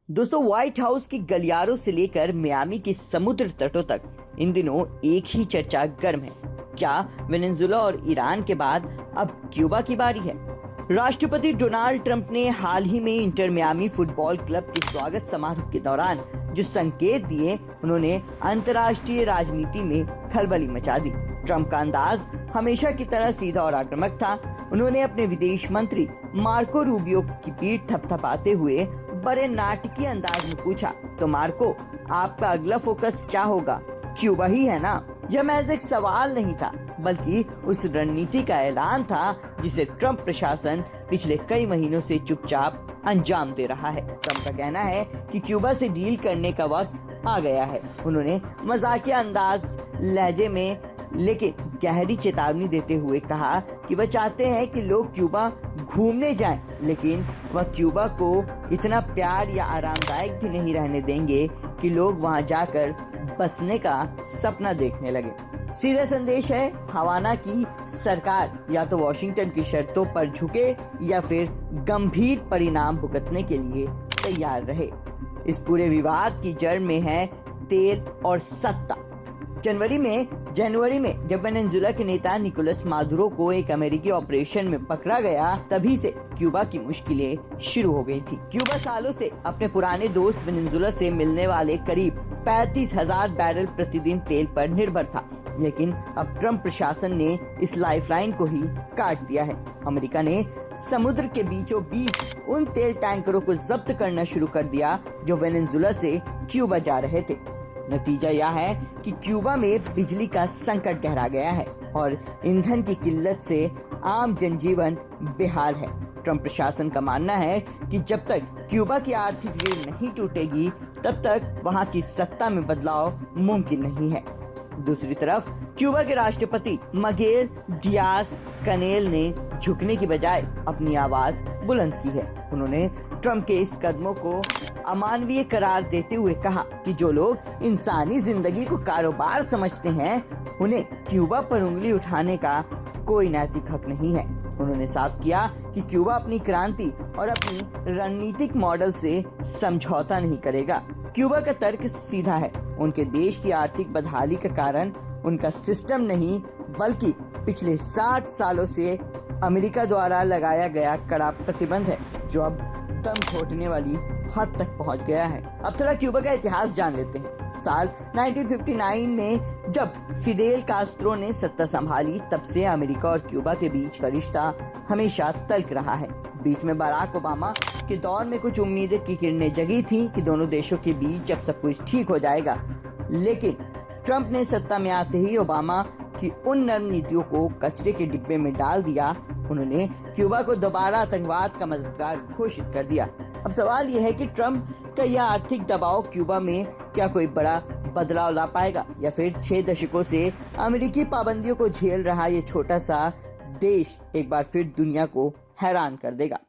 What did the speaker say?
दोस्तों, white house के गलियारों से लेकर मियामी के समुद्र तटों तक इन दिनों एक ही चर्चा गर्म है। क्या वेनेजुएला और ईरान के बाद अब क्यूबा की बारी है? राष्ट्रपति डोनाल्ड ट्रंप ने हाल ही में इंटर मियामी फुटबॉल क्लब के स्वागत समारोह के दौरान जो संकेत दिए, उन्होंने अंतर्राष्ट्रीय राजनीति में खलबली मचा दी। ट्रंप का अंदाज हमेशा की तरह सीधा और आक्रामक था। उन्होंने अपने विदेश मंत्री मार्को रूबियो की पीठ थपथपाते हुए बड़े नाटकीय अंदाज में पूछा, तो मार्को, आपका अगला फोकस क्या होगा? क्यूबा ही है ना? यह महज एक सवाल नहीं था, बल्कि उस रणनीति का ऐलान था जिसे ट्रंप प्रशासन पिछले कई महीनों से चुपचाप अंजाम दे रहा है। ट्रंप का कहना है कि क्यूबा से डील करने का वक्त आ गया है। उन्होंने मजाकिया अंदाज लहजे में लेकिन गहरी चेतावनी देते हुए कहा कि वह चाहते हैं कि लोग क्यूबा घूमने जाएं, लेकिन वह क्यूबा को इतना प्यार या आरामदायक भी नहीं रहने देंगे कि लोग वहां जाकर बसने का सपना देखने लगे। सीधा संदेश है, हवाना की सरकार या तो वॉशिंगटन की शर्तों पर झुके या फिर गंभीर परिणाम भुगतने के लिए तैयार रहे। इस पूरे विवाद की जड़ में है तेल और सत्ता। जनवरी में जब वेनेजुएला के नेता निकोलस मादुरो को एक अमेरिकी ऑपरेशन में पकड़ा गया, तभी से क्यूबा की मुश्किलें शुरू हो गई थी। क्यूबा सालों से अपने पुराने दोस्त वेनेजुएला से मिलने वाले करीब 35,000 बैरल प्रतिदिन तेल पर निर्भर था, लेकिन अब ट्रंप प्रशासन ने इस लाइफलाइन को ही काट दिया है। अमेरिका ने समुद्र के बीचों बीच उन तेल टैंकरों को जब्त करना शुरू कर दिया जो वेनेजुएला से क्यूबा जा रहे थे। नतीजा यह है कि क्यूबा में बिजली का संकट गहरा गया है और ईंधन की किल्लत से आम जनजीवन बेहाल है। ट्रंप प्रशासन का मानना है कि जब तक क्यूबा की आर्थिक रीढ़ नहीं टूटेगी, तब तक वहां की सत्ता में बदलाव मुमकिन नहीं है। दूसरी तरफ क्यूबा के राष्ट्रपति मिगेल डियाज कनेल ने झुकने की बजाय अपनी आवाज बुलंद की है। उन्होंने ट्रंप के इस कदमों को अमानवीय करार देते हुए कहा कि जो लोग इंसानी जिंदगी को कारोबार समझते हैं, उन्हें क्यूबा पर उंगली उठाने का कोई नैतिक हक नहीं है। उन्होंने साफ किया कि क्यूबा अपनी क्रांति और अपनी रणनीतिक मॉडल से समझौता नहीं करेगा। क्यूबा का तर्क सीधा है, उनके देश की आर्थिक बदहाली का कारण उनका सिस्टम नहीं, बल्कि पिछले 60 सालों से अमेरिका द्वारा लगाया गया कड़ा प्रतिबंध है, जो अब दम घोटने वाली हद तक पहुंच गया है। अब थोड़ा क्यूबा का इतिहास जान लेते हैं। साल 1959 में जब फिदेल कास्ट्रो ने सत्ता संभाली, तब से अमेरिका और क्यूबा के बीच का रिश्ता हमेशा तल्ख रहा है। बीच में बराक ओबामा के दौर में कुछ उम्मीदें की किरणें जगी थी कि दोनों देशों के बीच अब सब कुछ ठीक हो जाएगा, लेकिन ट्रंप ने सत्ता में आते ही ओबामा की उन नरम नीतियों को कचरे के डिब्बे में डाल दिया। उन्होंने क्यूबा को दोबारा आतंकवाद का मददगार घोषित कर दिया। अब सवाल यह है कि ट्रंप का यह आर्थिक दबाव क्यूबा में क्या कोई बड़ा बदलाव ला पाएगा, या फिर 6 दशकों से अमेरिकी पाबंदियों को झेल रहा ये छोटा सा देश एक बार फिर दुनिया को हैरान कर देगा।